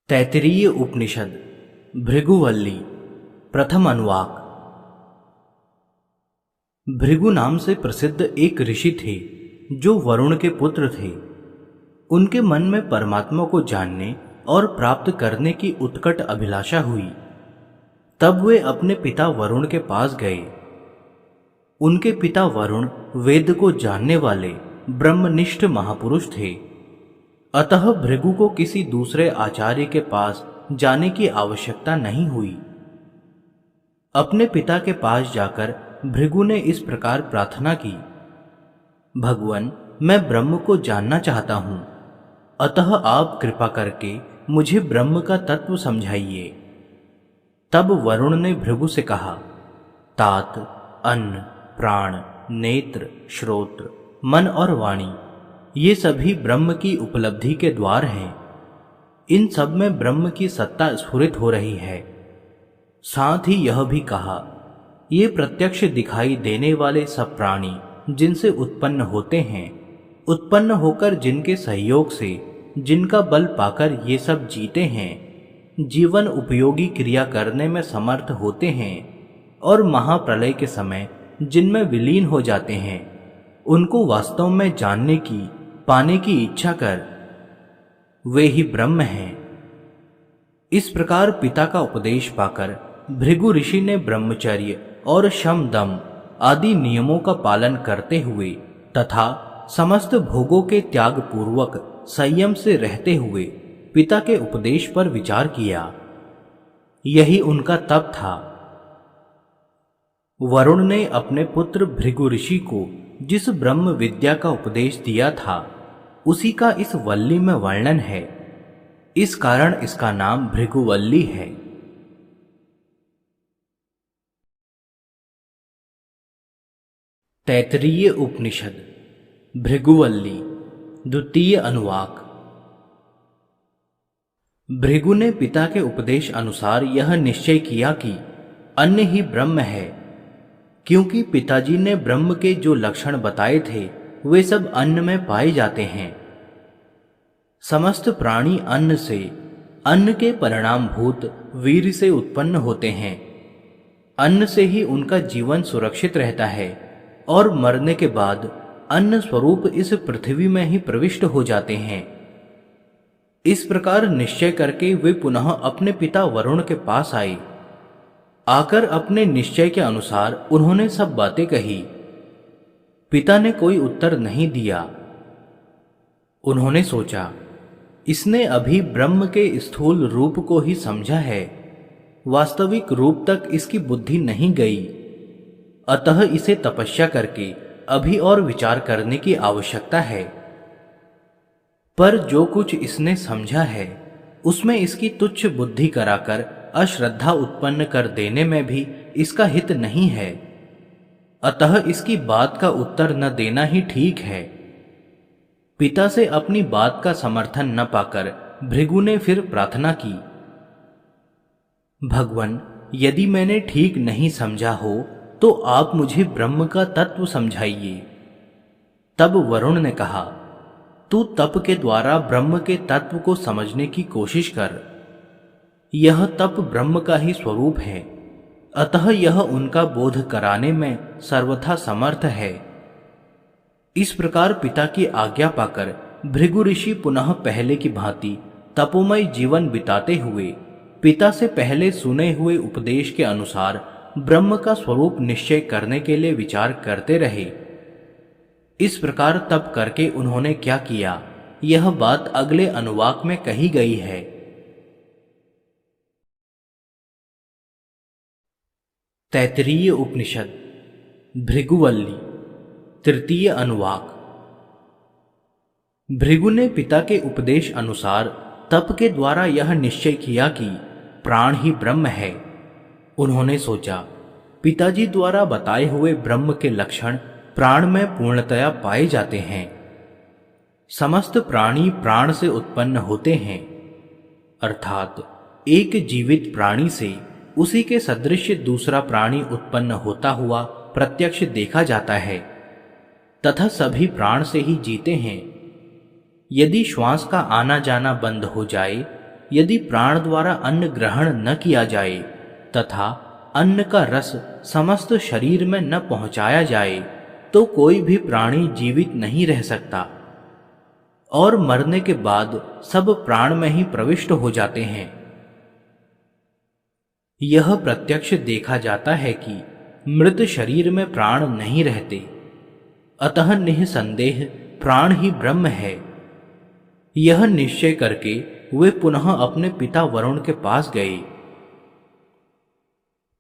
तैत्तिरीय उपनिषद भृगुवल्ली प्रथम अनुवाक। भृगु नाम से प्रसिद्ध एक ऋषि थे जो वरुण के पुत्र थे। उनके मन में परमात्मा को जानने और प्राप्त करने की उत्कट अभिलाषा हुई। तब वे अपने पिता वरुण के पास गए। उनके पिता वरुण वेद को जानने वाले ब्रह्मनिष्ठ महापुरुष थे। अतः भृगु को किसी दूसरे आचार्य के पास जाने की आवश्यकता नहीं हुई। अपने पिता के पास जाकर भृगु ने इस प्रकार प्रार्थना की, भगवान, मैं ब्रह्म को जानना चाहता हूं, अतः आप कृपा करके मुझे ब्रह्म का तत्व समझाइए। तब वरुण ने भृगु से कहा, तात, अन्न, प्राण, नेत्र, श्रोत्र, मन और वाणी, ये सभी ब्रह्म की उपलब्धि के द्वार हैं। इन सब में ब्रह्म की सत्ता स्फुरित हो रही है। साथ ही यह भी कहा, ये प्रत्यक्ष दिखाई देने वाले सब प्राणी जिनसे उत्पन्न होते हैं, उत्पन्न होकर जिनके सहयोग से, जिनका बल पाकर ये सब जीते हैं, जीवन उपयोगी क्रिया करने में समर्थ होते हैं और महाप्रलय के समय जिनमें विलीन हो जाते हैं, उनको वास्तव में जानने की, पाने की इच्छा कर, वे ही ब्रह्म हैं। इस प्रकार पिता का उपदेश पाकर भृगु ऋषि ने ब्रह्मचर्य और शम दम आदि नियमों का पालन करते हुए तथा समस्त भोगों के त्याग पूर्वक संयम से रहते हुए पिता के उपदेश पर विचार किया। यही उनका तप था। वरुण ने अपने पुत्र भृगु ऋषि को जिस ब्रह्म विद्या का उपदेश दिया था, उसी का इस वल्ली में वर्णन है। इस कारण इसका नाम भृगुवल्ली है। तैत्तिरीय उपनिषद भृगुवल्ली द्वितीय अनुवाक। भृगु ने पिता के उपदेश अनुसार यह निश्चय किया कि अन्न ही ब्रह्म है, क्योंकि पिताजी ने ब्रह्म के जो लक्षण बताए थे वे सब अन्न में पाए जाते हैं। समस्त प्राणी अन्न से, अन्न के परिणामभूत वीर से उत्पन्न होते हैं। अन्न से ही उनका जीवन सुरक्षित रहता है और मरने के बाद अन्न स्वरूप इस पृथ्वी में ही प्रविष्ट हो जाते हैं। इस प्रकार निश्चय करके वे पुनः अपने पिता वरुण के पास आए। आकर अपने निश्चय के अनुसार उन्होंने सब बातें कही। पिता ने कोई उत्तर नहीं दिया। उन्होंने सोचा, इसने अभी ब्रह्म के स्थूल रूप को ही समझा है, वास्तविक रूप तक इसकी बुद्धि नहीं गई, अतः इसे तपस्या करके अभी और विचार करने की आवश्यकता है। पर जो कुछ इसने समझा है उसमें इसकी तुच्छ बुद्धि कराकर अश्रद्धा उत्पन्न कर देने में भी इसका हित नहीं है, अतः इसकी बात का उत्तर न देना ही ठीक है। पिता से अपनी बात का समर्थन न पाकर भृगु ने फिर प्रार्थना की, भगवान, यदि मैंने ठीक नहीं समझा हो तो आप मुझे ब्रह्म का तत्व समझाइए। तब वरुण ने कहा, तू तप के द्वारा ब्रह्म के तत्व को समझने की कोशिश कर। यह तप ब्रह्म का ही स्वरूप है, अतः यह उनका बोध कराने में सर्वथा समर्थ है। इस प्रकार पिता की आज्ञा पाकर भृगु ऋषि पुनः पहले की भांति तपोमय जीवन बिताते हुए पिता से पहले सुने हुए उपदेश के अनुसार ब्रह्म का स्वरूप निश्चय करने के लिए विचार करते रहे। इस प्रकार तप करके उन्होंने क्या किया, यह बात अगले अनुवाक में कही गई है। तैत्तिरीय उपनिषद भृगुवल्ली तृतीय अनुवाक। भृगु ने पिता के उपदेश अनुसार तप के द्वारा यह निश्चय किया कि प्राण ही ब्रह्म है। उन्होंने सोचा, पिताजी द्वारा बताए हुए ब्रह्म के लक्षण प्राण में पूर्णतया पाए जाते हैं। समस्त प्राणी प्राण से उत्पन्न होते हैं, अर्थात एक जीवित प्राणी से उसी के सदृश दूसरा प्राणी उत्पन्न होता हुआ प्रत्यक्ष देखा जाता है, तथा सभी प्राण से ही जीते हैं। यदि श्वास का आना जाना बंद हो जाए यदि प्राण द्वारा अन्न ग्रहण न किया जाए तथा अन्न का रस समस्त शरीर में न पहुंचाया जाए तो कोई भी प्राणी जीवित नहीं रह सकता और मरने के बाद सब प्राण में ही प्रविष्ट हो जाते हैं। यह प्रत्यक्ष देखा जाता है कि मृत शरीर में प्राण नहीं रहते, अतः निःसंदेह प्राण ही ब्रह्म है। यह निश्चय करके वे पुनः अपने पिता वरुण के पास गए।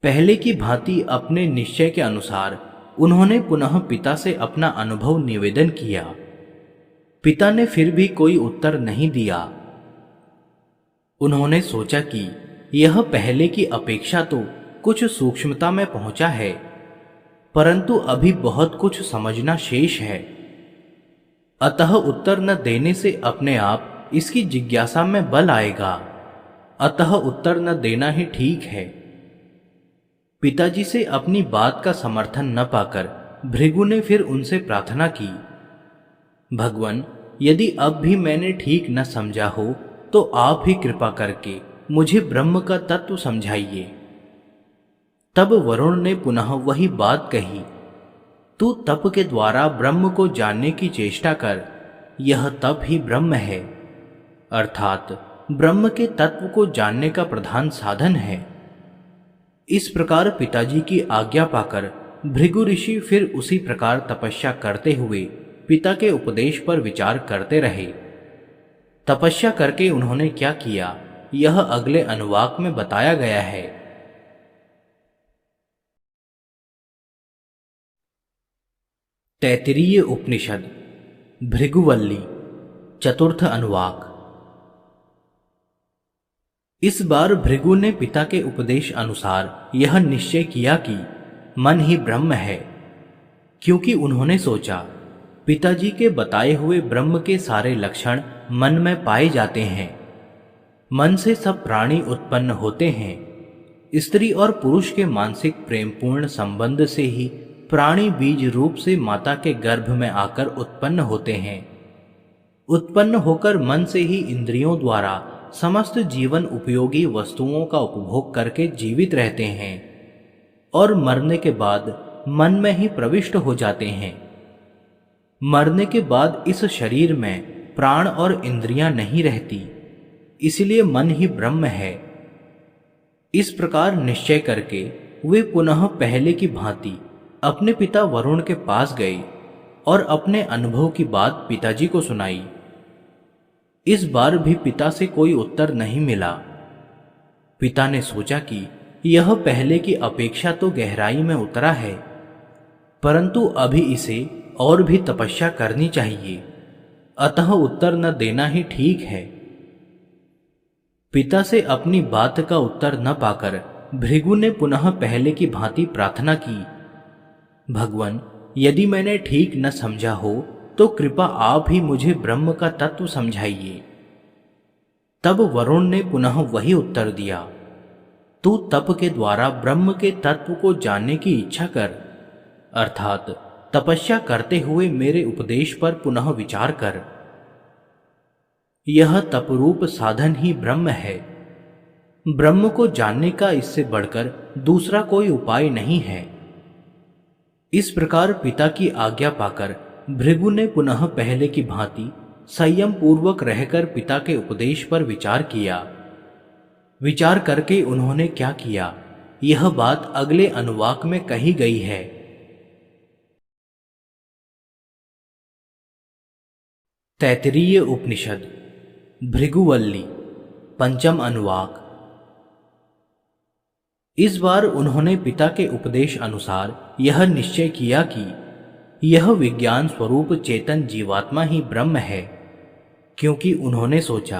पहले की भांति अपने निश्चय के अनुसार उन्होंने पुनः पिता से अपना अनुभव निवेदन किया। पिता ने फिर भी कोई उत्तर नहीं दिया। उन्होंने सोचा कि यह पहले की अपेक्षा तो कुछ सूक्ष्मता में पहुंचा है, परंतु अभी बहुत कुछ समझना शेष है, अतः उत्तर न देने से अपने आप इसकी जिज्ञासा में बल आएगा, अतः उत्तर न देना ही ठीक है। पिताजी से अपनी बात का समर्थन न पाकर भृगु ने फिर उनसे प्रार्थना की, भगवान, यदि अब भी मैंने ठीक न समझा हो तो आप ही कृपा करके मुझे ब्रह्म का तत्व समझाइए। तब वरुण ने पुनः वही बात कही, तू तप के द्वारा ब्रह्म को जानने की चेष्टा कर, यह तप ही ब्रह्म है, अर्थात ब्रह्म के तत्व को जानने का प्रधान साधन है। इस प्रकार पिताजी की आज्ञा पाकर भृगु ऋषि फिर उसी प्रकार तपस्या करते हुए पिता के उपदेश पर विचार करते रहे। तपस्या करके उन्होंने क्या किया, यह अगले अनुवाक में बताया गया है। तैत्तिरीय उपनिषद भृगुवल्ली चतुर्थ अनुवाक। इस बार भृगु ने पिता के उपदेश अनुसार यह निश्चय किया कि मन ही ब्रह्म है, क्योंकि उन्होंने सोचा पिताजी के बताए हुए ब्रह्म के सारे लक्षण मन में पाए जाते हैं। मन से सब प्राणी उत्पन्न होते हैं। स्त्री और पुरुष के मानसिक प्रेमपूर्ण संबंध से ही प्राणी बीज रूप से माता के गर्भ में आकर उत्पन्न होते हैं। उत्पन्न होकर मन से ही इंद्रियों द्वारा समस्त जीवन उपयोगी वस्तुओं का उपभोग करके जीवित रहते हैं और मरने के बाद मन में ही प्रविष्ट हो जाते हैं। मरने के बाद इस शरीर में प्राण और इंद्रियां नहीं रहती, इसलिए मन ही ब्रह्म है। इस प्रकार निश्चय करके वे पुनः पहले की भांति अपने पिता वरुण के पास गए और अपने अनुभव की बात पिताजी को सुनाई। इस बार भी पिता से कोई उत्तर नहीं मिला। पिता ने सोचा कि यह पहले की अपेक्षा तो गहराई में उतरा है, परंतु अभी इसे और भी तपस्या करनी चाहिए, अतः उत्तर न देना ही ठीक है। पिता से अपनी बात का उत्तर न पाकर भृगु ने पुनः पहले की भांति प्रार्थना की, भगवान, यदि मैंने ठीक न समझा हो तो कृपा आप ही मुझे ब्रह्म का तत्व समझाइए। तब वरुण ने पुनः वही उत्तर दिया, तू तप के द्वारा ब्रह्म के तत्व को जानने की इच्छा कर, अर्थात तपस्या करते हुए मेरे उपदेश पर पुनः विचार कर। यह तपरूप साधन ही ब्रह्म है। ब्रह्म को जानने का इससे बढ़कर दूसरा कोई उपाय नहीं है। इस प्रकार पिता की आज्ञा पाकर भृगु ने पुनः पहले की भांति संयम पूर्वक रहकर पिता के उपदेश पर विचार किया। विचार करके उन्होंने क्या किया, यह बात अगले अनुवाक में कही गई है। तैत्तिरीय उपनिषद भृगुवल्ली पंचम अनुवाक। इस बार उन्होंने पिता के उपदेश अनुसार यह निश्चय किया कि यह विज्ञान स्वरूप चेतन जीवात्मा ही ब्रह्म है, क्योंकि उन्होंने सोचा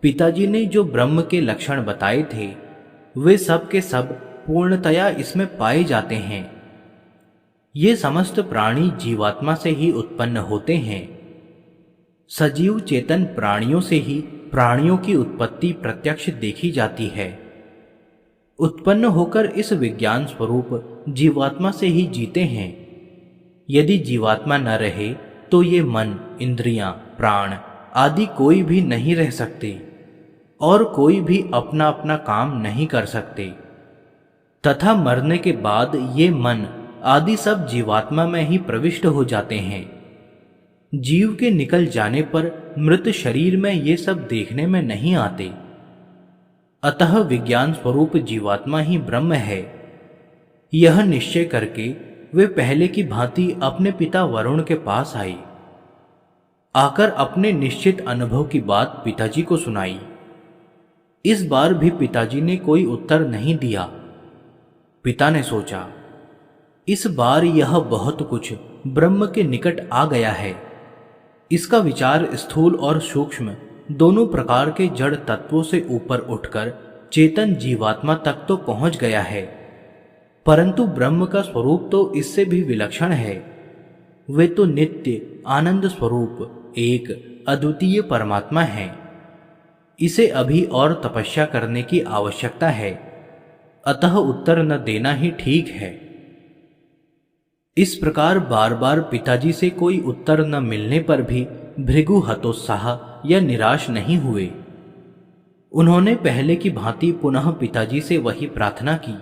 पिताजी ने जो ब्रह्म के लक्षण बताए थे वे सब के सब पूर्णतया इसमें पाए जाते हैं। ये समस्त प्राणी जीवात्मा से ही उत्पन्न होते हैं। सजीव चेतन प्राणियों से ही प्राणियों की उत्पत्ति प्रत्यक्ष देखी जाती है। उत्पन्न होकर इस विज्ञान स्वरूप जीवात्मा से ही जीते हैं। यदि जीवात्मा न रहे तो ये मन, इंद्रियां, प्राण आदि कोई भी नहीं रह सकते और कोई भी अपना अपना काम नहीं कर सकते तथा मरने के बाद ये मन आदि सब जीवात्मा में ही प्रविष्ट हो जाते हैं। जीव के निकल जाने पर मृत शरीर में ये सब देखने में नहीं आते। अतः विज्ञान स्वरूप जीवात्मा ही ब्रह्म है। यह निश्चय करके वे पहले की भांति अपने पिता वरुण के पास आई। आकर अपने निश्चित अनुभव की बात पिताजी को सुनाई। इस बार भी पिताजी ने कोई उत्तर नहीं दिया। पिता ने सोचा, इस बार यह बहुत कुछ ब्रह्म के निकट आ गया है। इसका विचार स्थूल और सूक्ष्म दोनों प्रकार के जड़ तत्वों से ऊपर उठकर चेतन जीवात्मा तक तो पहुंच गया है, परंतु ब्रह्म का स्वरूप तो इससे भी विलक्षण है। वे तो नित्य आनंद स्वरूप एक अद्वितीय परमात्मा है। इसे अभी और तपस्या करने की आवश्यकता है, अतः उत्तर न देना ही ठीक है। इस प्रकार बार बार पिताजी से कोई उत्तर न मिलने पर भी भृगु हतोत्साह या निराश नहीं हुए। उन्होंने पहले की भांति पुनः पिताजी से वही प्रार्थना की,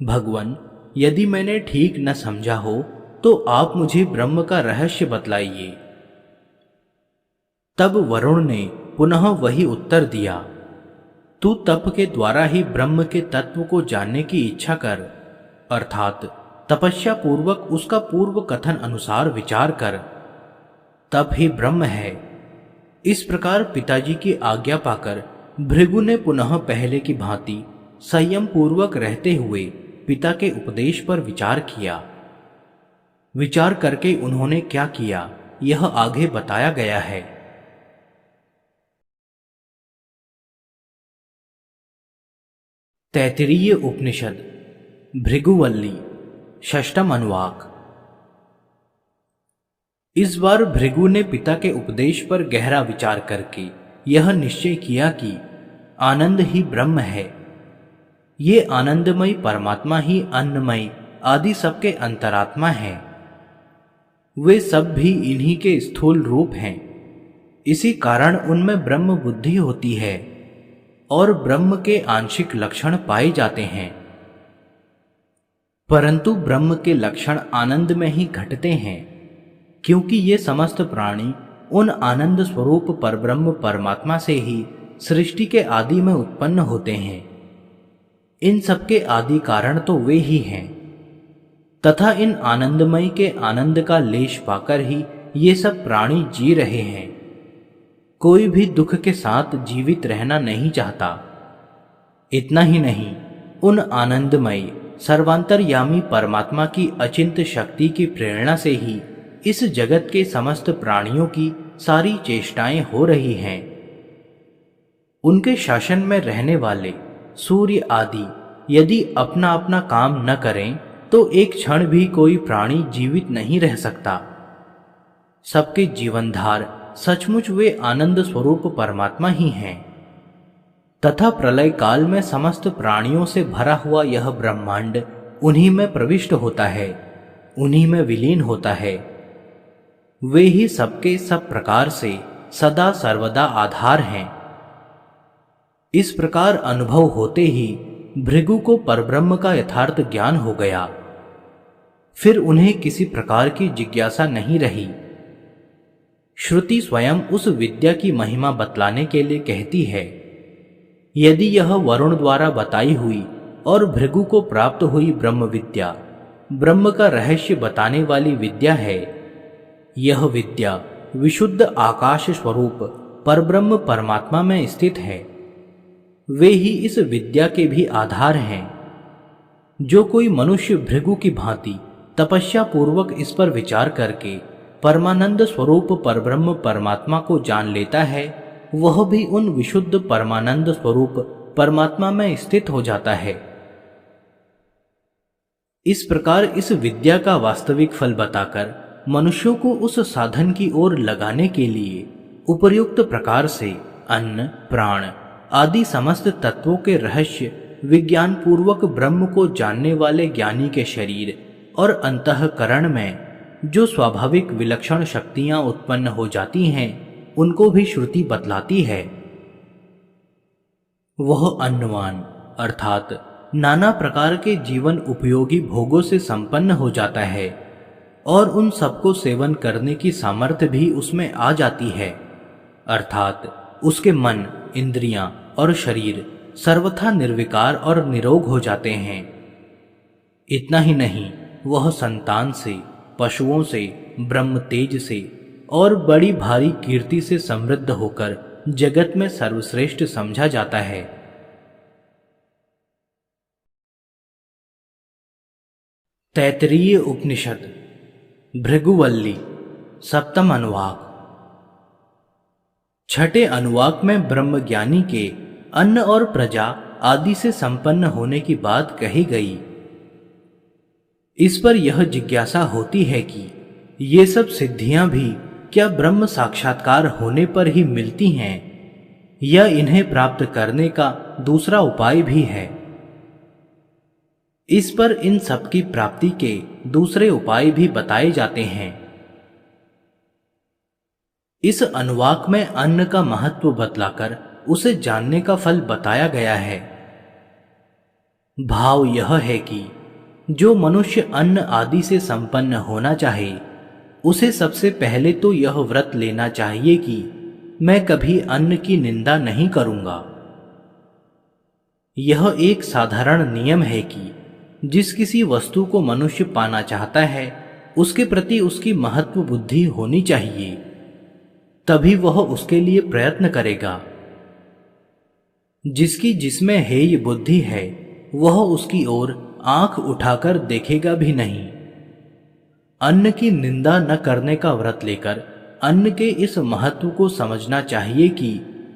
भगवान, यदि मैंने ठीक न समझा हो तो आप मुझे ब्रह्म का रहस्य बतलाइए। तब वरुण ने पुनः वही उत्तर दिया, तू तप के द्वारा ही ब्रह्म के तत्व को जानने की इच्छा कर, अर्थात तपस्या पूर्वक उसका पूर्व कथन अनुसार विचार कर, तप ही ब्रह्म है। इस प्रकार पिताजी की आज्ञा पाकर भृगु ने पुनः पहले की भांति संयम पूर्वक रहते हुए पिता के उपदेश पर विचार किया। विचार करके उन्होंने क्या किया यह आगे बताया गया है। तैत्तिरीय उपनिषद भृगुवल्ली षष्ठम अनुवाक। इस बार भृगु ने पिता के उपदेश पर गहरा विचार करके यह निश्चय किया कि आनंद ही ब्रह्म है। ये आनंदमय परमात्मा ही अन्नमय आदि सबके अंतरात्मा है। वे सब भी इन्हीं के स्थूल रूप हैं। इसी कारण उनमें ब्रह्म बुद्धि होती है और ब्रह्म के आंशिक लक्षण पाए जाते हैं, परंतु ब्रह्म के लक्षण आनंद में ही घटते हैं, क्योंकि ये समस्त प्राणी उन आनंद स्वरूप परब्रह्म परमात्मा से ही सृष्टि के आदि में उत्पन्न होते हैं। इन सबके आदि कारण तो वे ही हैं, तथा इन आनंदमय के आनंद का लेश पाकर ही ये सब प्राणी जी रहे हैं। कोई भी दुख के साथ जीवित रहना नहीं चाहता। इतना ही नहीं, उन आनंदमय सर्वांतर्यामी परमात्मा की अचिंत्य शक्ति की प्रेरणा से ही इस जगत के समस्त प्राणियों की सारी चेष्टाएं हो रही हैं। उनके शासन में रहने वाले सूर्य आदि यदि अपना अपना काम न करें तो एक क्षण भी कोई प्राणी जीवित नहीं रह सकता। सबके जीवनधार सचमुच वे आनंद स्वरूप परमात्मा ही हैं, तथा प्रलय काल में समस्त प्राणियों से भरा हुआ यह ब्रह्मांड उन्हीं में प्रविष्ट होता है, उन्हीं में विलीन होता है। वे ही सबके सब प्रकार से सदा सर्वदा आधार हैं। इस प्रकार अनुभव होते ही भृगु को परब्रह्म का यथार्थ ज्ञान हो गया। फिर उन्हें किसी प्रकार की जिज्ञासा नहीं रही। श्रुति स्वयं उस विद्या की महिमा बतलाने के लिए कहती है, यदि यह वरुण द्वारा बताई हुई और भृगु को प्राप्त हुई ब्रह्म विद्या ब्रह्म का रहस्य बताने वाली विद्या है, यह विद्या विशुद्ध आकाश स्वरूप परब्रह्म परमात्मा में स्थित है। वे ही इस विद्या के भी आधार हैं। जो कोई मनुष्य भृगु की भांति तपस्या पूर्वक इस पर विचार करके परमानंद स्वरूप परब्रह्म परमात्मा को जान लेता है, वह भी उन विशुद्ध परमानंद स्वरूप परमात्मा में स्थित हो जाता है। इस प्रकार इस विद्या का वास्तविक फल बताकर मनुष्यों को उस साधन की ओर लगाने के लिए उपर्युक्त प्रकार से अन्न, प्राण आदि समस्त तत्वों के रहस्य विज्ञान पूर्वक ब्रह्म को जानने वाले ज्ञानी के शरीर और अंतःकरण में जो स्वाभाविक विलक्षण शक्तियां उत्पन्न हो जाती हैं, उनको भी श्रुति बतलाती है। वह अन्नवान अर्थात नाना प्रकार के जीवन उपयोगी भोगों से संपन्न हो जाता है और उन सबको सेवन करने की सामर्थ्य भी उसमें आ जाती है, अर्थात उसके मन, इंद्रियां और शरीर सर्वथा निर्विकार और निरोग हो जाते हैं। इतना ही नहीं, वह संतान से, पशुओं से, ब्रह्म तेज से और बड़ी भारी कीर्ति से समृद्ध होकर जगत में सर्वश्रेष्ठ समझा जाता है। तैत्तिरीय उपनिषद भृगुवल्ली सप्तम अनुवाक। छठे अनुवाक में ब्रह्मज्ञानी के अन्न और प्रजा आदि से संपन्न होने की बात कही गई। इस पर यह जिज्ञासा होती है कि ये सब सिद्धियां भी क्या ब्रह्म साक्षात्कार होने पर ही मिलती हैं या इन्हें प्राप्त करने का दूसरा उपाय भी है। इस पर इन सब की प्राप्ति के दूसरे उपाय भी बताए जाते हैं। इस अनुवाक में अन्न का महत्व बतलाकर उसे जानने का फल बताया गया है। भाव यह है कि जो मनुष्य अन्न आदि से संपन्न होना चाहे, उसे सबसे पहले तो यह व्रत लेना चाहिए कि मैं कभी अन्न की निंदा नहीं करूंगा। यह एक साधारण नियम है कि जिस किसी वस्तु को मनुष्य पाना चाहता है, उसके प्रति उसकी महत्व बुद्धि होनी चाहिए, तभी वह उसके लिए प्रयत्न करेगा। जिसकी जिसमें हेय बुद्धि है, वह उसकी ओर आंख उठाकर देखेगा भी नहीं। अन्न की निंदा न करने का व्रत लेकर अन्न के इस महत्व को समझना चाहिए कि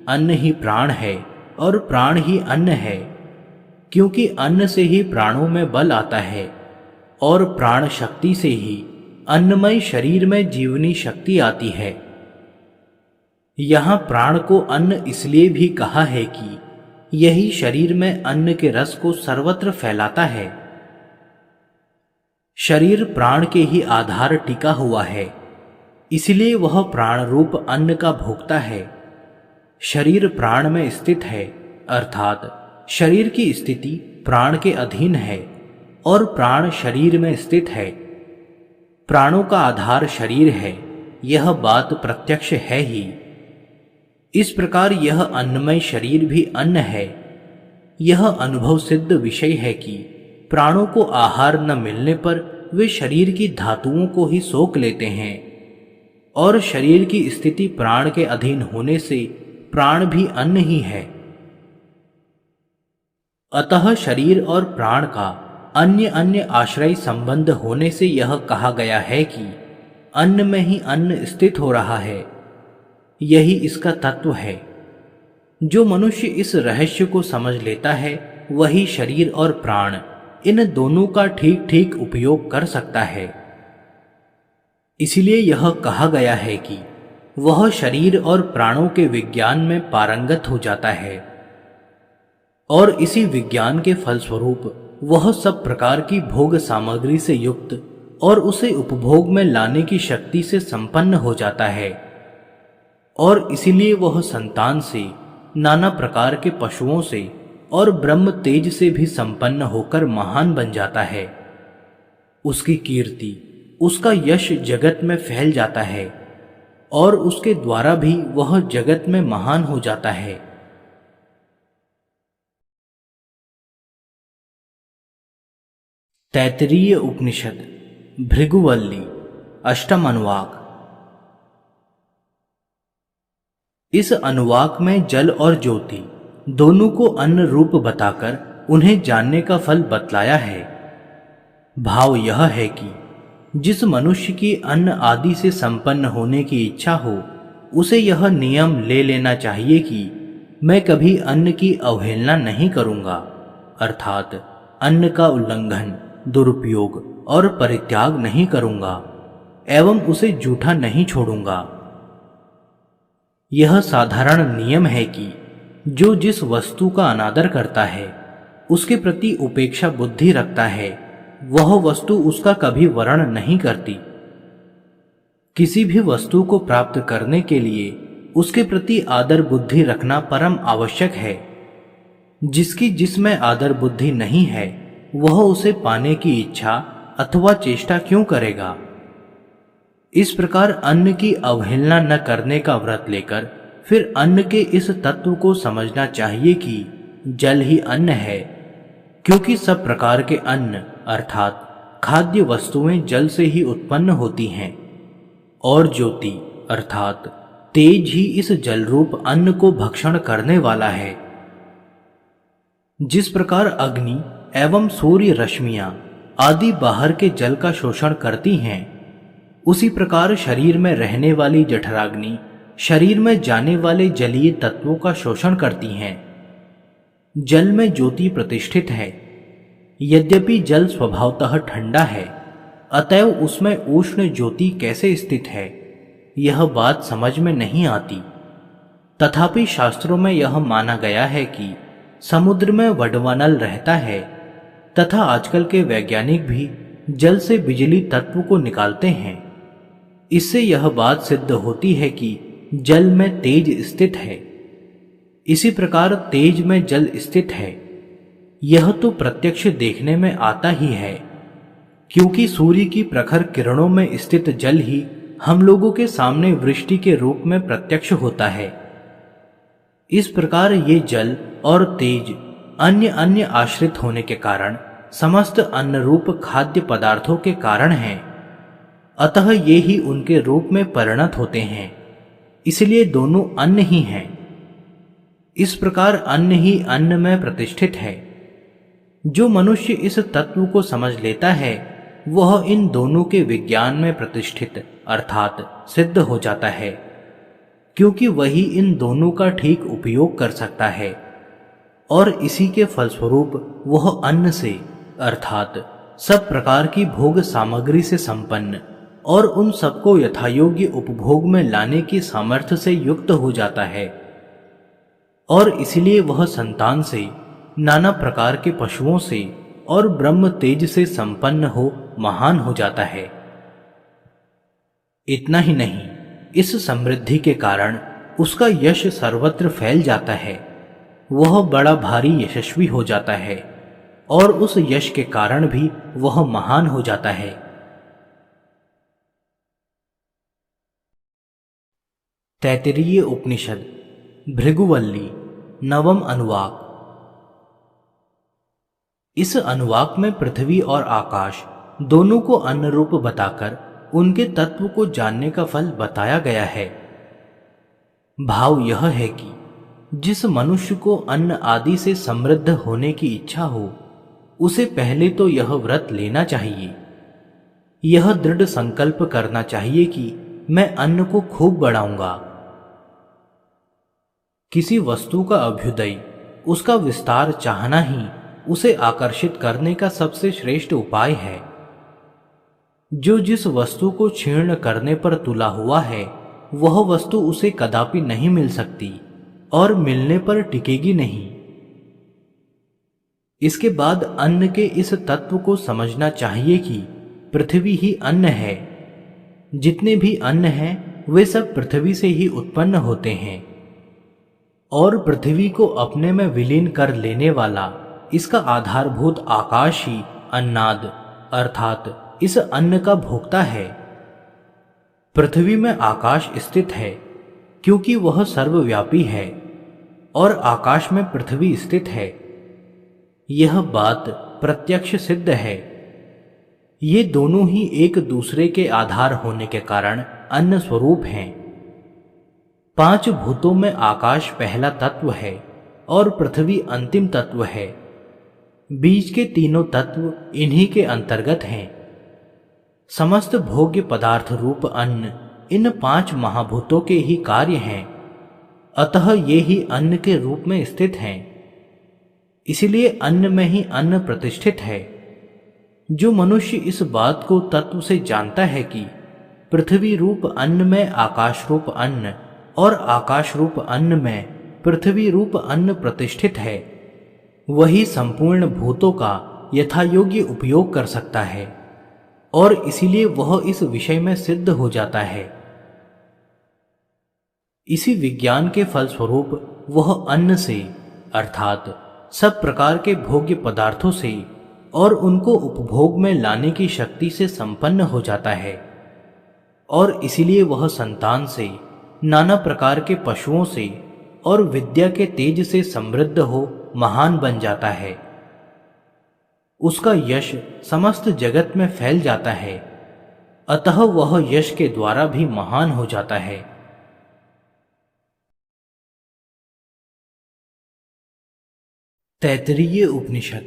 अन्न ही प्राण है और प्राण ही अन्न है, क्योंकि अन्न से ही प्राणों में बल आता है और प्राण शक्ति से ही अन्नमय शरीर में जीवनी शक्ति आती है। यहाँ प्राण को अन्न इसलिए भी कहा है कि यही शरीर में अन्न के रस को सर्वत्र फैलाता है। शरीर प्राण के ही आधार टिका हुआ है, इसलिए वह प्राण रूप अन्न का भोक्ता है। शरीर प्राण में स्थित है, अर्थात शरीर की स्थिति प्राण के अधीन है और प्राण शरीर में स्थित है। प्राणों का आधार शरीर है, यह बात प्रत्यक्ष है ही। इस प्रकार यह अन्नमय शरीर भी अन्न है। यह अनुभव सिद्ध विषय है कि प्राणों को आहार न मिलने पर वे शरीर की धातुओं को ही सोख लेते हैं और शरीर की स्थिति प्राण के अधीन होने से प्राण भी अन्न ही है। अतः शरीर और प्राण का अन्य अन्य आश्रय संबंध होने से यह कहा गया है कि अन्न में ही अन्न स्थित हो रहा है। यही इसका तत्व है। जो मनुष्य इस रहस्य को समझ लेता है, वही शरीर और प्राण इन दोनों का ठीक ठीक उपयोग कर सकता है। इसलिए यह कहा गया है कि वह शरीर और प्राणों के विज्ञान में पारंगत हो जाता है और इसी विज्ञान के फलस्वरूप वह सब प्रकार की भोग सामग्री से युक्त और उसे उपभोग में लाने की शक्ति से संपन्न हो जाता है और इसीलिए वह संतान से, नाना प्रकार के पशुओं से और ब्रह्म तेज से भी संपन्न होकर महान बन जाता है। उसकी कीर्ति, उसका यश जगत में फैल जाता है और उसके द्वारा भी वह जगत में महान हो जाता है। तैत्तिरीय उपनिषद भृगुवल्ली अष्टम अनुवाक। इस अनुवाक में जल और ज्योति दोनों को अन्न रूप बताकर उन्हें जानने का फल बतलाया है। भाव यह है कि जिस मनुष्य की अन्न आदि से संपन्न होने की इच्छा हो, उसे यह नियम ले लेना चाहिए कि मैं कभी अन्न की अवहेलना नहीं करूंगा, अर्थात अन्न का उल्लंघन, दुरुपयोग और परित्याग नहीं करूंगा एवं उसे जूठा नहीं छोड़ूंगा। यह साधारण नियम है कि जो जिस वस्तु का अनादर करता है, उसके प्रति उपेक्षा बुद्धि रखता है, वह वस्तु उसका कभी वर्ण नहीं करती। किसी भी वस्तु को प्राप्त करने के लिए उसके प्रति आदर बुद्धि रखना परम आवश्यक है। जिसकी जिसमें आदर बुद्धि नहीं है वह उसे पाने की इच्छा अथवा चेष्टा क्यों करेगा। इस प्रकार अन्न की अवहेलना न करने का व्रत लेकर फिर अन्न के इस तत्व को समझना चाहिए कि जल ही अन्न है, क्योंकि सब प्रकार के अन्न अर्थात खाद्य वस्तुएं जल से ही उत्पन्न होती हैं और ज्योति अर्थात तेज ही इस जल रूप अन्न को भक्षण करने वाला है। जिस प्रकार अग्नि एवं सूर्य रश्मियां आदि बाहर के जल का शोषण करती हैं, उसी प्रकार शरीर में रहने वाली जठराग्नि शरीर में जाने वाले जलीय तत्वों का शोषण करती हैं। जल में ज्योति प्रतिष्ठित है। यद्यपि जल स्वभावतः ठंडा है, अतएव उसमें उष्ण ज्योति कैसे स्थित है यह बात समझ में नहीं आती। तथापि शास्त्रों में यह माना गया है कि समुद्र में वडवानल रहता है तथा आजकल के वैज्ञानिक भी जल से बिजली तत्व को निकालते हैं। इससे यह बात सिद्ध होती है कि जल में तेज स्थित है। इसी प्रकार तेज में जल स्थित है, यह तो प्रत्यक्ष देखने में आता ही है, क्योंकि सूर्य की प्रखर किरणों में स्थित जल ही हम लोगों के सामने वृष्टि के रूप में प्रत्यक्ष होता है। इस प्रकार ये जल और तेज अन्य अन्य आश्रित होने के कारण समस्त अन्न रूप खाद्य पदार्थों के कारण हैं, अतः ये ही उनके रूप में परिणत होते हैं, इसलिए दोनों अन्न ही हैं। इस प्रकार अन्न ही अन्न में प्रतिष्ठित है। जो मनुष्य इस तत्व को समझ लेता है वह इन दोनों के विज्ञान में प्रतिष्ठित अर्थात सिद्ध हो जाता है, क्योंकि वही इन दोनों का ठीक उपयोग कर सकता है और इसी के फलस्वरूप वह अन्न से अर्थात सब प्रकार की भोग सामग्री से संपन्न और उन सबको यथायोग्य उपभोग में लाने की सामर्थ्य से युक्त हो जाता है और इसलिए वह संतान से, नाना प्रकार के पशुओं से और ब्रह्म तेज से संपन्न हो महान हो जाता है। इतना ही नहीं, इस समृद्धि के कारण उसका यश सर्वत्र फैल जाता है। वह बड़ा भारी यशस्वी हो जाता है और उस यश के कारण भी वह महान हो जाता है। तैत्तिरीय उपनिषद भृगुवल्ली नवम अनुवाक। इस अनुवाक में पृथ्वी और आकाश दोनों को अन्न रूप बताकर उनके तत्व को जानने का फल बताया गया है। भाव यह है कि जिस मनुष्य को अन्न आदि से समृद्ध होने की इच्छा हो, उसे पहले तो यह व्रत लेना चाहिए। यह दृढ़ संकल्प करना चाहिए कि मैं अन्न को खूब बढ़ाऊंगा। किसी वस्तु का अभ्युदय, उसका विस्तार चाहना ही उसे आकर्षित करने का सबसे श्रेष्ठ उपाय है। जो जिस वस्तु को क्षीर्ण करने पर तुला हुआ है, वह वस्तु उसे कदापि नहीं मिल सकती और मिलने पर टिकेगी नहीं। इसके बाद अन्न के इस तत्व को समझना चाहिए कि पृथ्वी ही अन्न है। जितने भी अन्न हैं वे सब पृथ्वी से ही उत्पन्न होते हैं और पृथ्वी को अपने में विलीन कर लेने वाला इसका आधारभूत आकाश ही अन्नाद अर्थात इस अन्न का भोक्ता है। पृथ्वी में आकाश स्थित है क्योंकि वह सर्वव्यापी है और आकाश में पृथ्वी स्थित है। यह बात प्रत्यक्ष सिद्ध है। ये दोनों ही एक दूसरे के आधार होने के कारण अन्न स्वरूप हैं। 5 भूतों में आकाश पहला तत्व है और पृथ्वी अंतिम तत्व है। बीच के तीनों तत्व इन्हीं के अंतर्गत हैं। समस्त भोग्य पदार्थ रूप अन्न इन 5 महाभूतों के ही कार्य हैं, अतः ये ही अन्न के रूप में स्थित हैं। इसलिए अन्न में ही अन्न प्रतिष्ठित है। जो मनुष्य इस बात को तत्व से जानता है कि पृथ्वी रूप अन्न में आकाश रूप अन्न और आकाश रूप अन्न में पृथ्वी रूप अन्न प्रतिष्ठित है, वही संपूर्ण भूतों का यथायोग्य उपयोग कर सकता है और इसीलिए वह इस विषय में सिद्ध हो जाता है। इसी विज्ञान के फलस्वरूप वह अन्न से अर्थात सब प्रकार के भोग्य पदार्थों से और उनको उपभोग में लाने की शक्ति से संपन्न हो जाता है, और इसीलिए वह संतान से, नाना प्रकार के पशुओं से और विद्या के तेज से समृद्ध हो महान बन जाता है। उसका यश समस्त जगत में फैल जाता है, अतः वह यश के द्वारा भी महान हो जाता है। तैत्तिरीय उपनिषद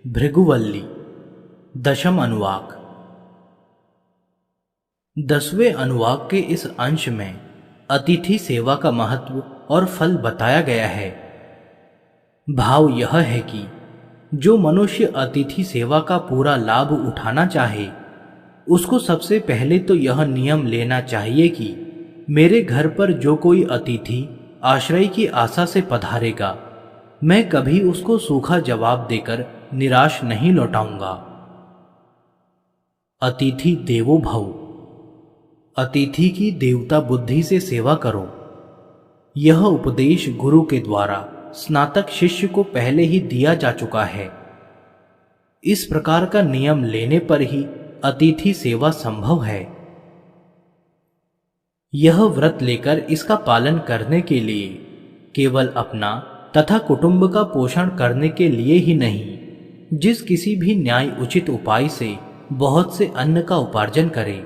भृगुवल्ली, दशम अनुवाक। 10वें अनुवाक के इस अंश में अतिथि सेवा का महत्व और फल बताया गया है। भाव यह है कि जो मनुष्य अतिथि सेवा का पूरा लाभ उठाना चाहे, उसको सबसे पहले तो यह नियम लेना चाहिए कि मेरे घर पर जो कोई अतिथि आश्रय की आशा से पधारेगा, मैं कभी उसको सूखा जवाब देकर निराश नहीं लौटाऊंगा। अतिथि देवो भव, अतिथि की देवता बुद्धि से सेवा करो। यह उपदेश गुरु के द्वारा स्नातक शिष्य को पहले ही दिया जा चुका है। इस प्रकार का नियम लेने पर ही अतिथि सेवा संभव है। यह व्रत लेकर इसका पालन करने के लिए केवल अपना तथा कुटुंब का पोषण करने के लिए ही नहीं, जिस किसी भी न्याय उचित उपाय से बहुत से अन्न का उपार्जन करे।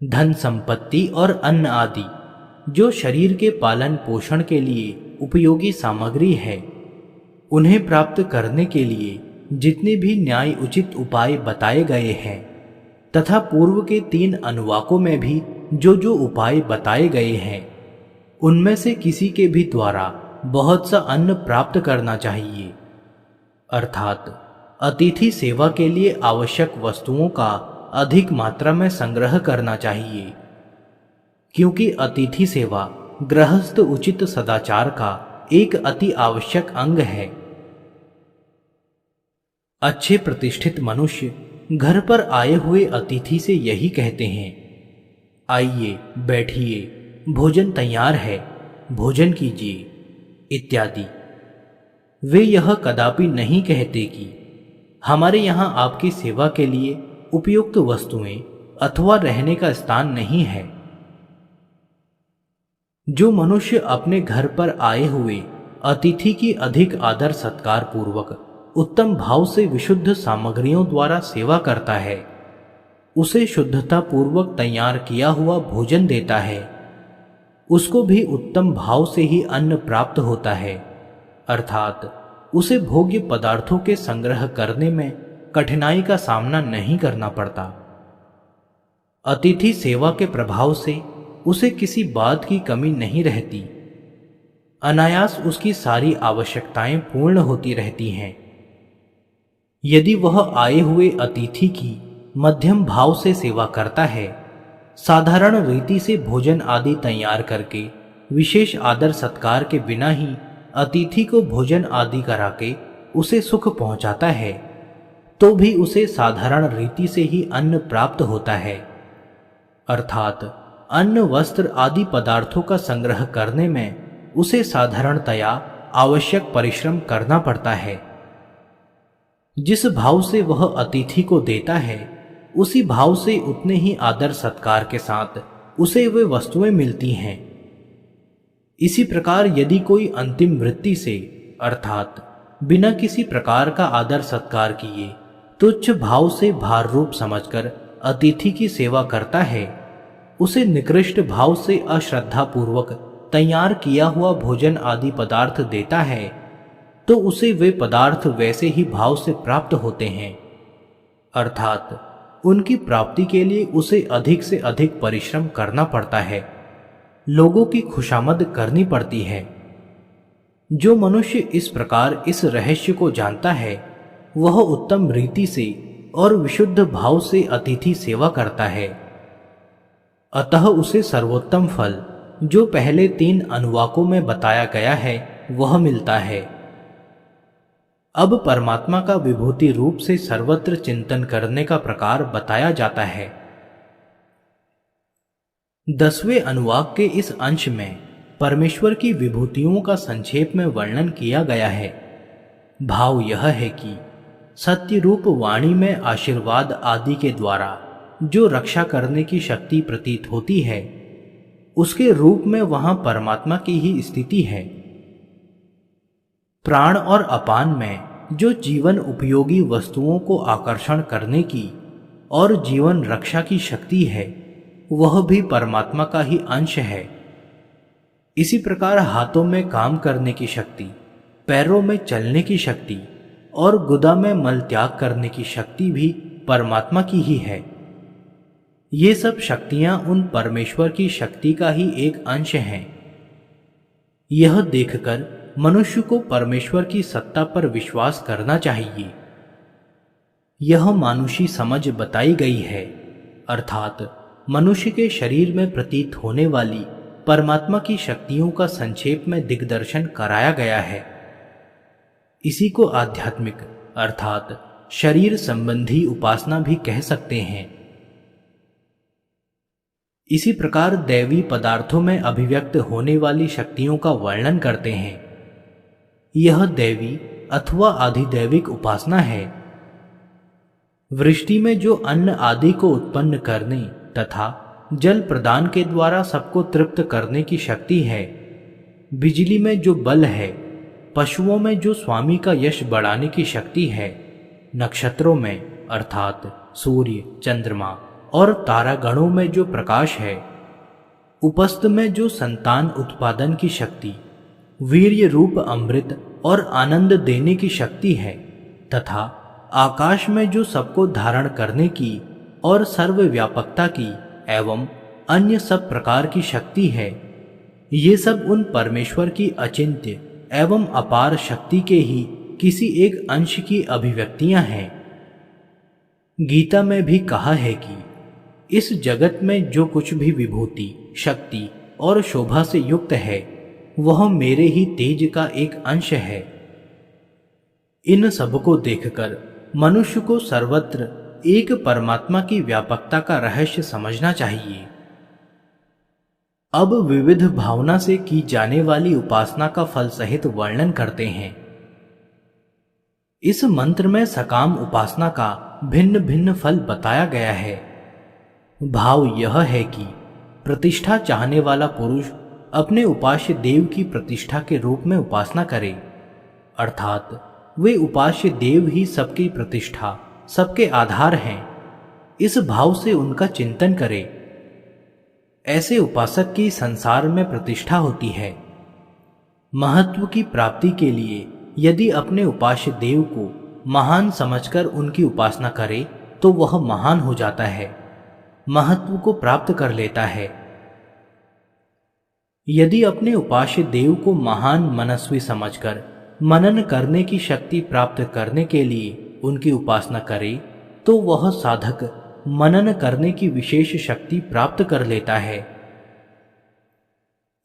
धन संपत्ति और अन्न आदि जो शरीर के पालन पोषण के लिए उपयोगी सामग्री है, उन्हें प्राप्त करने के लिए जितने भी न्याय उचित उपाय बताए गए हैं तथा पूर्व के 3 अनुवाकों में भी जो जो उपाय बताए गए हैं, उनमें से किसी के भी द्वारा बहुत सा अन्न प्राप्त करना चाहिए। अर्थात अतिथि सेवा के लिए आवश्यक वस्तुओं का अधिक मात्रा में संग्रह करना चाहिए, क्योंकि अतिथि सेवा गृहस्थ उचित सदाचार का एक अति आवश्यक अंग है। अच्छे प्रतिष्ठित मनुष्य घर पर आए हुए अतिथि से यही कहते हैं, आइए बैठिए, भोजन तैयार है, भोजन कीजिए इत्यादि। वे यह कदापि नहीं कहते कि हमारे यहाँ आपकी सेवा के लिए उपयुक्त वस्तुएं अथवा रहने का स्थान नहीं है। जो मनुष्य अपने घर पर आए हुए अतिथि की अधिक आदर सत्कार पूर्वक उत्तम भाव से विशुद्ध सामग्रियों द्वारा सेवा करता है, उसे शुद्धता पूर्वक तैयार किया हुआ भोजन देता है, उसको भी उत्तम भाव से ही अन्न प्राप्त होता है। अर्थात उसे भोग्य पदार्थों के संग्रह करने में कठिनाई का सामना नहीं करना पड़ता। अतिथि सेवा के प्रभाव से उसे किसी बात की कमी नहीं रहती, अनायास उसकी सारी आवश्यकताएं पूर्ण होती रहती हैं। यदि वह आए हुए अतिथि की मध्यम भाव से सेवा करता है, साधारण रीति से भोजन आदि तैयार करके विशेष आदर सत्कार के बिना ही अतिथि को भोजन आदि करा के उसे सुख पहुंचाता है, तो भी उसे साधारण रीति से ही अन्न प्राप्त होता है। अर्थात अन्न वस्त्र आदि पदार्थों का संग्रह करने में उसे साधारणतया आवश्यक परिश्रम करना पड़ता है। जिस भाव से वह अतिथि को देता है, उसी भाव से उतने ही आदर सत्कार के साथ उसे वे वस्तुएं मिलती हैं। इसी प्रकार यदि कोई अंतिम वृत्ति से अर्थात बिना किसी प्रकार का आदर सत्कार किए तुच्छ भाव से भार रूप समझकर अतिथि की सेवा करता है, उसे निकृष्ट भाव से अश्रद्धा पूर्वक तैयार किया हुआ भोजन आदि पदार्थ देता है, तो उसे वे पदार्थ वैसे ही भाव से प्राप्त होते हैं। अर्थात उनकी प्राप्ति के लिए उसे अधिक से अधिक परिश्रम करना पड़ता है, लोगों की खुशामद करनी पड़ती है। जो मनुष्य इस प्रकार इस रहस्य को जानता है, वह उत्तम रीति से और विशुद्ध भाव से अतिथि सेवा करता है। अतः उसे सर्वोत्तम फल जो पहले 3 अनुवाकों में बताया गया है, वह मिलता है। अब परमात्मा का विभूति रूप से सर्वत्र चिंतन करने का प्रकार बताया जाता है। 10वें अनुवाक के इस अंश में परमेश्वर की विभूतियों का संक्षेप में वर्णन किया गया है। भाव यह है कि सत्य रूप वाणी में आशीर्वाद आदि के द्वारा जो रक्षा करने की शक्ति प्रतीत होती है, उसके रूप में वहां परमात्मा की ही स्थिति है। प्राण और अपान में जो जीवन उपयोगी वस्तुओं को आकर्षण करने की और जीवन रक्षा की शक्ति है, वह भी परमात्मा का ही अंश है। इसी प्रकार हाथों में काम करने की शक्ति, पैरों में चलने की शक्ति और गुदा में मल त्याग करने की शक्ति भी परमात्मा की ही है। ये सब शक्तियां उन परमेश्वर की शक्ति का ही एक अंश हैं। यह देखकर मनुष्य को परमेश्वर की सत्ता पर विश्वास करना चाहिए। यह मानुषी समझ बताई गई है, अर्थात मनुष्य के शरीर में प्रतीत होने वाली परमात्मा की शक्तियों का संक्षेप में दिग्दर्शन कराया गया है। इसी को आध्यात्मिक अर्थात शरीर संबंधी उपासना भी कह सकते हैं। इसी प्रकार दैवी पदार्थों में अभिव्यक्त होने वाली शक्तियों का वर्णन करते हैं। यह दैवी अथवा आधिदैविक उपासना है। वृष्टि में जो अन्न आदि को उत्पन्न करने तथा जल प्रदान के द्वारा सबको तृप्त करने की शक्ति है, बिजली में जो बल है, पशुओं में जो स्वामी का यश बढ़ाने की शक्ति है, नक्षत्रों में अर्थात सूर्य, चंद्रमा और तारागणों में जो प्रकाश है, उपस्थ में जो संतान उत्पादन की शक्ति, वीर्य रूप अमृत और आनंद देने की शक्ति है, तथा आकाश में जो सबको धारण करने की और सर्वव्यापकता की एवं अन्य सब प्रकार की शक्ति है, ये सब उन परमेश्वर की अचिंत्य एवं अपार शक्ति के ही किसी एक अंश की अभिव्यक्तियां हैं। गीता में भी कहा है कि इस जगत में जो कुछ भी विभूति, शक्ति और शोभा से युक्त है, वह मेरे ही तेज का एक अंश है। इन सब को देखकर मनुष्य को सर्वत्र एक परमात्मा की व्यापकता का रहस्य समझना चाहिए। अब विविध भावना से की जाने वाली उपासना का फल सहित वर्णन करते हैं। इस मंत्र में सकाम उपासना का भिन्न भिन्न फल बताया गया है। भाव यह है कि प्रतिष्ठा चाहने वाला पुरुष अपने उपास्य देव की प्रतिष्ठा के रूप में उपासना करे, अर्थात वे उपास्य देव ही सबकी प्रतिष्ठा, सबके आधार हैं। इस भाव से उनका चिंतन करे। ऐसे उपासक की संसार में प्रतिष्ठा होती है। महत्व की प्राप्ति के लिए यदि अपने उपास्य देव को महान समझकर उनकी उपासना करे तो वह महान हो जाता है, महत्व को प्राप्त कर लेता है। यदि अपने उपास्य देव को महान मनस्वी समझकर मनन करने की शक्ति प्राप्त करने के लिए उनकी उपासना करे तो वह साधक मनन करने की विशेष शक्ति प्राप्त कर लेता है।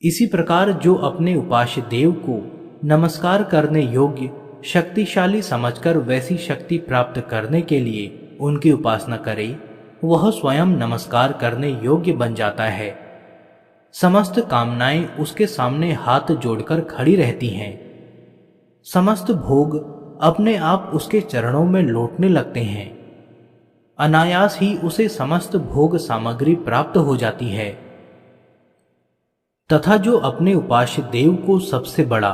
इसी प्रकार जो अपने उपास्य देव को नमस्कार करने योग्य शक्तिशाली समझकर वैसी शक्ति प्राप्त करने के लिए उनकी उपासना करे, वह स्वयं नमस्कार करने योग्य बन जाता है। समस्त कामनाएं उसके सामने हाथ जोड़कर खड़ी रहती हैं। समस्त भोग अपने आप उसके चरणों में लौटने लगते हैं। अनायास ही उसे समस्त भोग सामग्री प्राप्त हो जाती है। तथा जो अपने उपास्य देव को सबसे बड़ा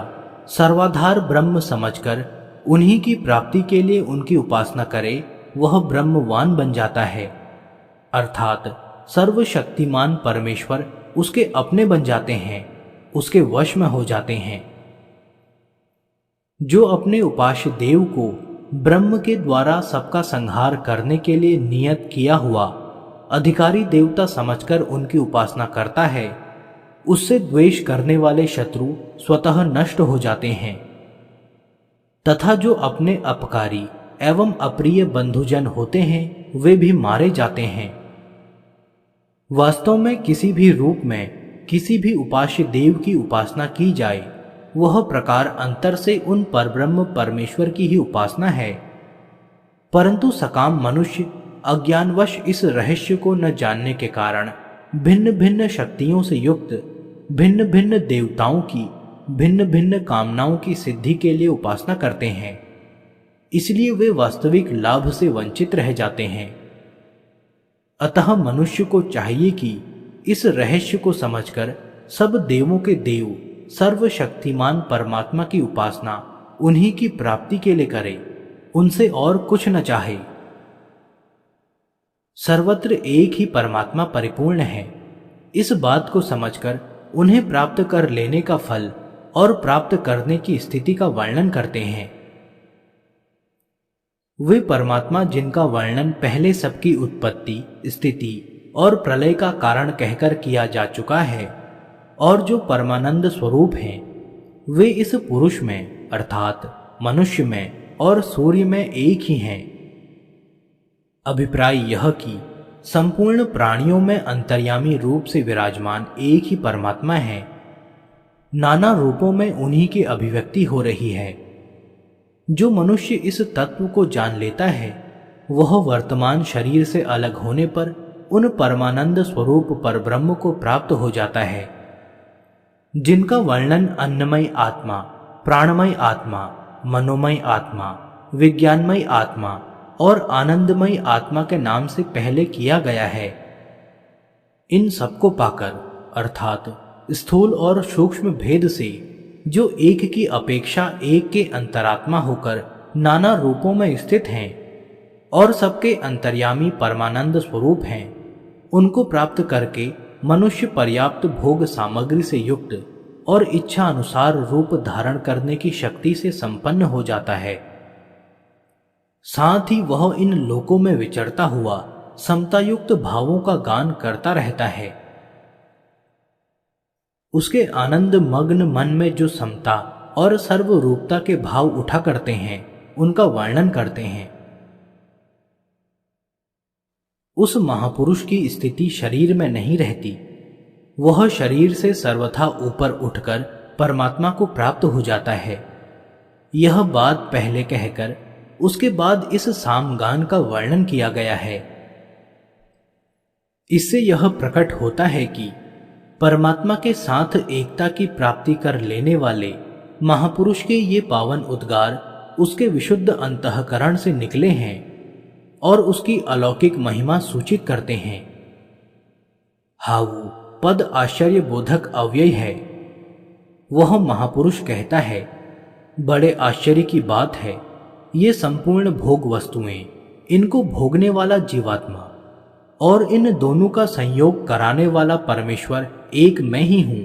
सर्वाधार ब्रह्म समझकर उन्हीं की प्राप्ति के लिए उनकी उपासना करे, वह ब्रह्मवान बन जाता है, अर्थात सर्वशक्तिमान परमेश्वर उसके अपने बन जाते हैं, उसके वश में हो जाते हैं। जो अपने उपास्य देव को ब्रह्म के द्वारा सबका संहार करने के लिए नियत किया हुआ अधिकारी देवता समझकर उनकी उपासना करता है, उससे द्वेष करने वाले शत्रु स्वतः नष्ट हो जाते हैं। तथा जो अपने अपकारी एवं अप्रिय बंधुजन होते हैं, वे भी मारे जाते हैं। वास्तव में किसी भी रूप में किसी भी उपास्य देव की उपासना की जाए, वह प्रकार अंतर से उन परब्रह्म परमेश्वर की ही उपासना है। परंतु सकाम मनुष्य अज्ञानवश इस रहस्य को न जानने के कारण भिन्न भिन्न शक्तियों से युक्त भिन्न भिन्न देवताओं की भिन्न भिन्न कामनाओं की सिद्धि के लिए उपासना करते हैं, इसलिए वे वास्तविक लाभ से वंचित रह जाते हैं। अतः मनुष्य को चाहिए कि इस रहस्य को समझकर सब देवों के देव सर्वशक्तिमान परमात्मा की उपासना उन्हीं की प्राप्ति के लिए करे, उनसे और कुछ न चाहे। सर्वत्र एक ही परमात्मा परिपूर्ण है। इस बात को समझकर उन्हें प्राप्त कर लेने का फल और प्राप्त करने की स्थिति का वर्णन करते हैं। वे परमात्मा जिनका वर्णन पहले सबकी उत्पत्ति, स्थिति और प्रलय का कारण कहकर किया जा चुका है और जो परमानंद स्वरूप हैं, वे इस पुरुष में अर्थात मनुष्य में और सूर्य में एक ही हैं। अभिप्राय यह कि संपूर्ण प्राणियों में अंतर्यामी रूप से विराजमान एक ही परमात्मा है। नाना रूपों में उन्हीं की अभिव्यक्ति हो रही है। जो मनुष्य इस तत्व को जान लेता है, वह वर्तमान शरीर से अलग होने पर उन परमानंद स्वरूप परब्रह्म को प्राप्त हो जाता है, जिनका वर्णन अन्नमय आत्मा, प्राणमय आत्मा, मनोमय आत्मा, विज्ञानमय आत्मा और आनंदमय आत्मा के नाम से पहले किया गया है। इन सबको पाकर अर्थात स्थूल और सूक्ष्म भेद से जो एक की अपेक्षा एक के अंतरात्मा होकर नाना रूपों में स्थित हैं और सबके अंतर्यामी परमानंद स्वरूप हैं, उनको प्राप्त करके मनुष्य पर्याप्त भोग सामग्री से युक्त और इच्छा अनुसार रूप धारण करने की शक्ति से संपन्न हो जाता है। साथ ही वह इन लोकों में विचरता हुआ समतायुक्त भावों का गान करता रहता है। उसके आनंद मग्न मन में जो समता और सर्वरूपता के भाव उठा करते हैं, उनका वर्णन करते हैं। उस महापुरुष की स्थिति शरीर में नहीं रहती। वह शरीर से सर्वथा ऊपर उठकर परमात्मा को प्राप्त हो जाता है। यह बात पहले कहकर उसके बाद इस सामगान का वर्णन किया गया है। इससे यह प्रकट होता है कि परमात्मा के साथ एकता की प्राप्ति कर लेने वाले महापुरुष के ये पावन उद्गार उसके विशुद्ध अंतःकरण से निकले हैं और उसकी अलौकिक महिमा सूचित करते हैं। हाउ पद आश्चर्य बोधक अव्यय है। वह महापुरुष कहता है, बड़े आश्चर्य की बात है, ये संपूर्ण भोग वस्तुएं, इनको भोगने वाला जीवात्मा और इन दोनों का संयोग कराने वाला परमेश्वर एक मैं ही हूं।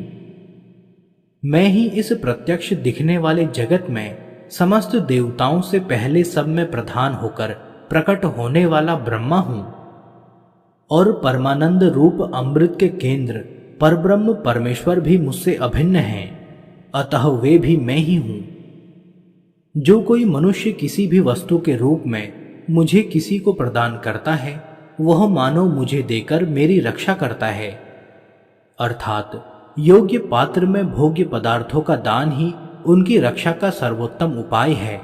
मैं ही इस प्रत्यक्ष दिखने वाले जगत में समस्त देवताओं से पहले सब में प्रधान होकर प्रकट होने वाला ब्रह्मा हूं और परमानंद रूप अमृत के केंद्र परब्रह्म परमेश्वर भी मुझसे अभिन्न हैं, अतः वे भी मैं ही हूं। जो कोई मनुष्य किसी भी वस्तु के रूप में मुझे किसी को प्रदान करता है, वह मानो मुझे देकर मेरी रक्षा करता है। अर्थात योग्य पात्र में भोग्य पदार्थों का दान ही उनकी रक्षा का सर्वोत्तम उपाय है।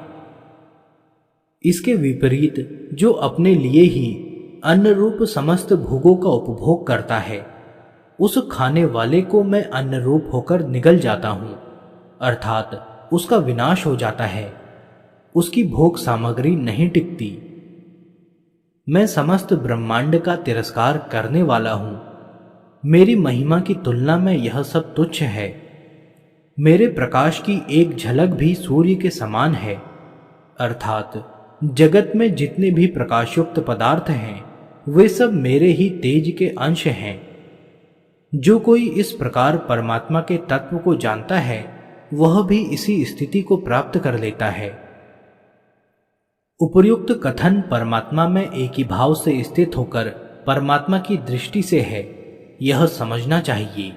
इसके विपरीत जो अपने लिए ही अन्न रूप समस्त भोगों का उपभोग करता है, उस खाने वाले को मैं अन्न रूप होकर निगल जाता हूं, अर्थात उसका विनाश हो जाता है। उसकी भोग सामग्री नहीं टिकती। मैं समस्त ब्रह्मांड का तिरस्कार करने वाला हूं। मेरी महिमा की तुलना में यह सब तुच्छ है। मेरे प्रकाश की एक झलक भी सूर्य के समान है। अर्थात जगत में जितने भी प्रकाशयुक्त पदार्थ हैं, वे सब मेरे ही तेज के अंश हैं। जो कोई इस प्रकार परमात्मा के तत्व को जानता है, वह भी इसी स्थिति को प्राप्त कर लेता है। उपर्युक्त कथन परमात्मा में एक ही भाव से स्थित होकर परमात्मा की दृष्टि से है, यह समझना चाहिए।